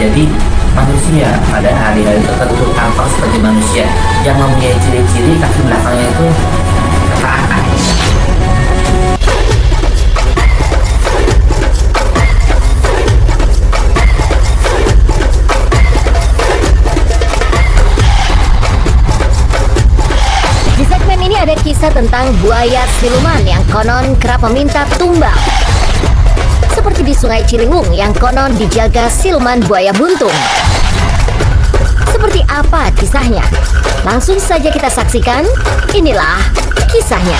menjadi manusia pada hari-hari tertentu tampak seperti manusia yang mempunyai ciri-ciri kaki belakangnya itu ke atas. Di segmen ini ada kisah tentang buaya siluman yang konon kerap meminta tumbal. Seperti di Sungai Ciliwung yang konon dijaga siluman buaya buntung. Seperti apa kisahnya? Langsung saja kita saksikan. Inilah kisahnya.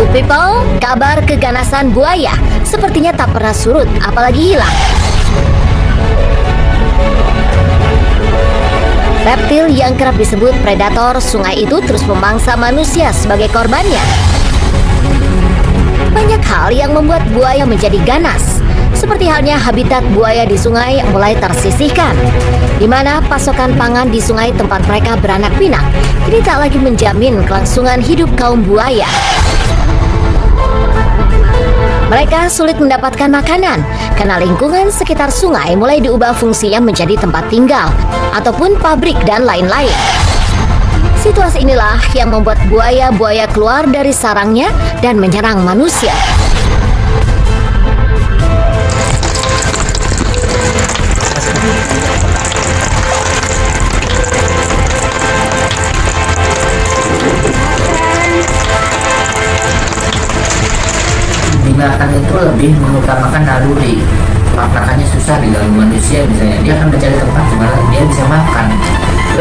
Good people, kabar keganasan buaya sepertinya tak pernah surut, apalagi hilang. Reptil yang kerap disebut predator sungai itu terus memangsa manusia sebagai korbannya. Banyak hal yang membuat buaya menjadi ganas, seperti halnya habitat buaya di sungai yang mulai tersisihkan, di mana pasokan pangan di sungai tempat mereka beranak pinak kini tak lagi menjamin kelangsungan hidup kaum buaya. Mereka sulit mendapatkan makanan karena lingkungan sekitar sungai mulai diubah fungsinya menjadi tempat tinggal ataupun pabrik dan lain-lain. Situasi inilah yang membuat buaya-buaya keluar dari sarangnya dan menyerang manusia. Binatang itu lebih mengutamakan naluri, makannya susah di dalam manusia. Misalnya dia akan mencari tempat di mana dia bisa makan,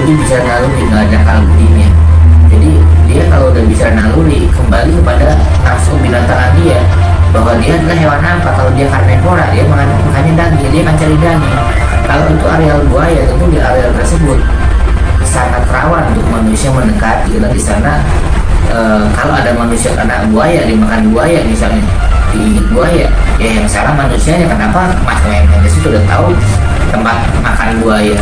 lebih bisa naluri, nggak ada kalorinya. Jadi dia kalau udah bisa naluri, kembali kepada nafsu binatang dia, bahwa dia adalah hewan apa. Kalau dia karnivora, dia makannya daging, dia akan cari daging. Kalau itu areal buaya, tentu di areal tersebut sangat rawan untuk manusia mendekati. Dan di sana kalau ada manusia kena buaya, dimakan buaya misalnya, digigit buaya, ya yang salah manusianya. Kenapa? Mas itu udah tahu tempat makan buaya.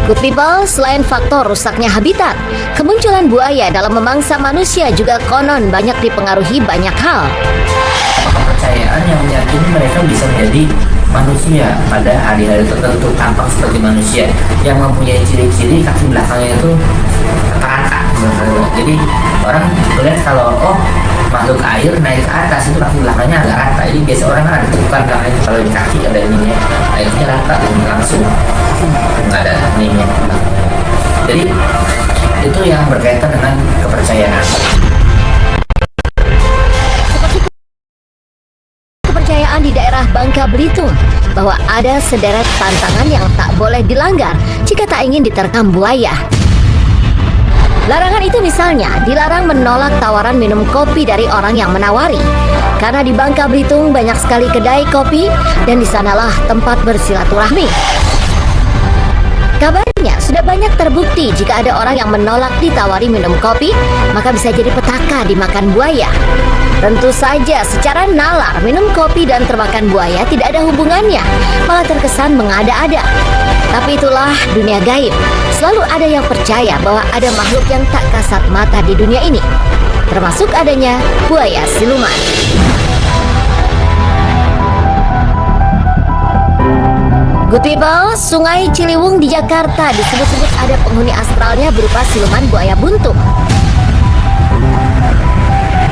Good people, selain faktor rusaknya habitat, kemunculan buaya dalam memangsa manusia juga konon banyak dipengaruhi banyak hal. Kepercayaan yang meyakini mereka bisa menjadi manusia pada hari-hari tertentu tampak seperti manusia yang mempunyai ciri-ciri kaki belakangnya itu rata. Jadi orang melihat kalau makhluk air naik ke atas itu kaki belakangnya agak rata. Jadi biasa orang kan ada tekukan belakangnya, kalau di kaki ada ininya, airnya rata langsung, nggak ada ininya. Jadi itu yang berkaitan dengan kepercayaan. Kepercayaan di daerah Bangka Belitung bahwa ada sederet tantangan yang tak boleh dilanggar jika tak ingin diterkam buaya. Larangan itu misalnya dilarang menolak tawaran minum kopi dari orang yang menawari. Karena di Bangka Belitung banyak sekali kedai kopi dan di sanalah tempat bersilaturahmi. Kabarnya sudah banyak terbukti jika ada orang yang menolak ditawari minum kopi, maka bisa jadi petaka dimakan buaya. Tentu saja secara nalar minum kopi dan termakan buaya tidak ada hubungannya, malah terkesan mengada-ada. Tapi itulah dunia gaib. Selalu ada yang percaya bahwa ada makhluk yang tak kasat mata di dunia ini, termasuk adanya buaya siluman. Good people, Sungai Ciliwung di Jakarta disebut-sebut ada penghuni astralnya berupa siluman buaya buntung.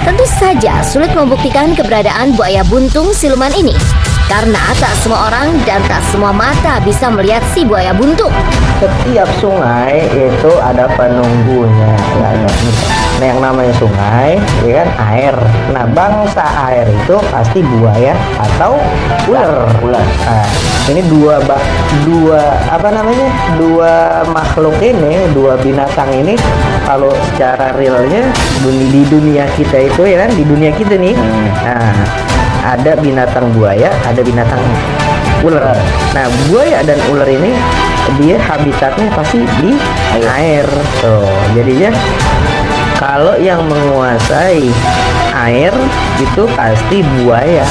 Tentu saja sulit membuktikan keberadaan buaya buntung siluman ini, karena tak semua orang dan tak semua mata bisa melihat si buaya buntung. Setiap sungai itu ada penunggunya, ya. Nah, yang namanya sungai, ya kan, air. Nah, bangsa air itu pasti buaya atau ular. Nah, ini dua makhluk ini, dua binatang ini, kalau secara realnya di dunia kita itu, ya kan, di dunia kita nih, nah, ada binatang buaya, ada binatang ular. Nah, buaya dan ular ini dia habitatnya pasti di air. Tuh, jadinya kalau yang menguasai air itu pasti buaya.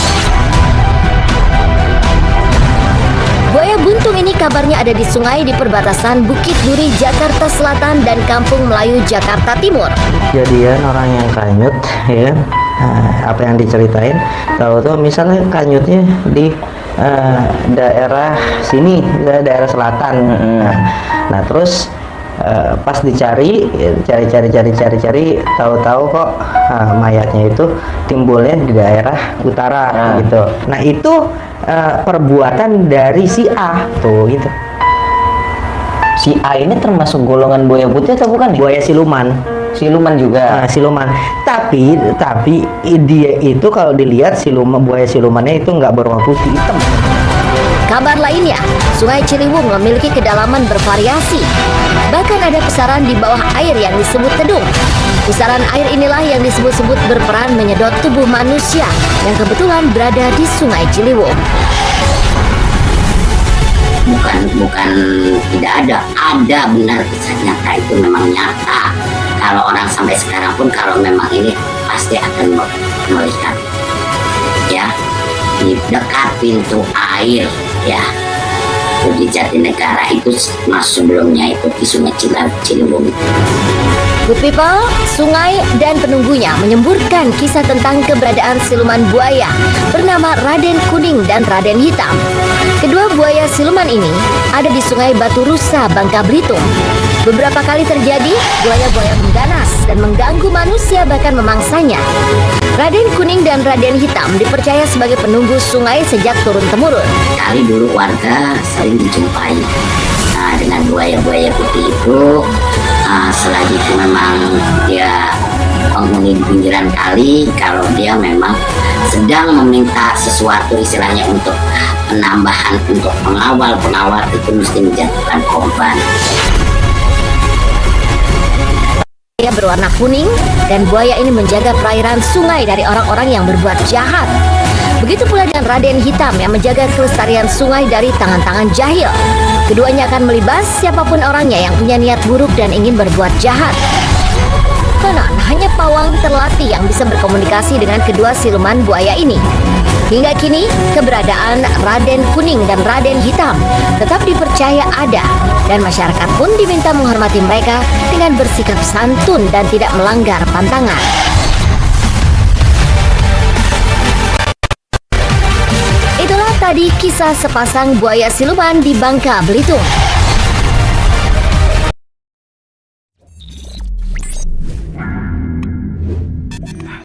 Buaya buntung ini kabarnya ada di sungai di perbatasan Bukit Duri, Jakarta Selatan dan Kampung Melayu, Jakarta Timur. Jadian orang yang kanyut, ya. Apa yang diceritain, tahu-tahu misalnya kanyutnya di daerah sini, daerah selatan. Nah, terus pas dicari, cari, tahu-tahu kok mayatnya itu timbulnya di daerah utara gitu. Nah, itu perbuatan dari si A tuh gitu. Si A ini termasuk golongan buaya putih atau bukan? Buaya siluman. Siluman juga. Siluman. Tapi dia itu kalau dilihat buaya silumannya itu nggak berwarna putih, hitam. Kabar lainnya, Sungai Ciliwung memiliki kedalaman bervariasi. Bahkan ada pusaran di bawah air yang disebut tedung. Pusaran air inilah yang disebut-sebut berperan menyedot tubuh manusia yang kebetulan berada di Sungai Ciliwung. Bukan tidak ada benar, kisah nyata itu memang nyata. Kalau orang sampai sekarang pun kalau memang ini pasti akan melihat, ya, di dekat pintu air, ya, di Jatinegara itu masuk sebelumnya itu di Sungai Ciliwung. Good people, sungai dan penunggunya menyemburkan kisah tentang keberadaan siluman buaya bernama Raden Kuning dan Raden Hitam. Kedua buaya siluman ini ada di Sungai Batu Rusa, Bangka Belitung. Beberapa kali terjadi buaya-buaya mengganas dan mengganggu manusia, bahkan memangsanya. Raden Kuning dan Raden Hitam dipercaya sebagai penunggu sungai sejak turun-temurun. Kali dulu warga sering dijumpai dengan buaya-buaya putih itu. Selagi itu memang dia penghuni di pinggiran kali, kalau dia memang sedang meminta sesuatu, istilahnya untuk penambahan, untuk pengawal itu mesti menjatuhkan korban. Buaya berwarna kuning dan buaya ini menjaga perairan sungai dari orang-orang yang berbuat jahat. Begitu pula dengan Raden Hitam yang menjaga kelestarian sungai dari tangan-tangan jahil. Keduanya akan melibas siapapun orangnya yang punya niat buruk dan ingin berbuat jahat. Konon, hanya pawang terlatih yang bisa berkomunikasi dengan kedua siluman buaya ini. Hingga kini, keberadaan Raden Kuning dan Raden Hitam tetap dipercaya ada, dan masyarakat pun diminta menghormati mereka dengan bersikap santun dan tidak melanggar pantangan. Itulah tadi kisah sepasang buaya siluman di Bangka Belitung.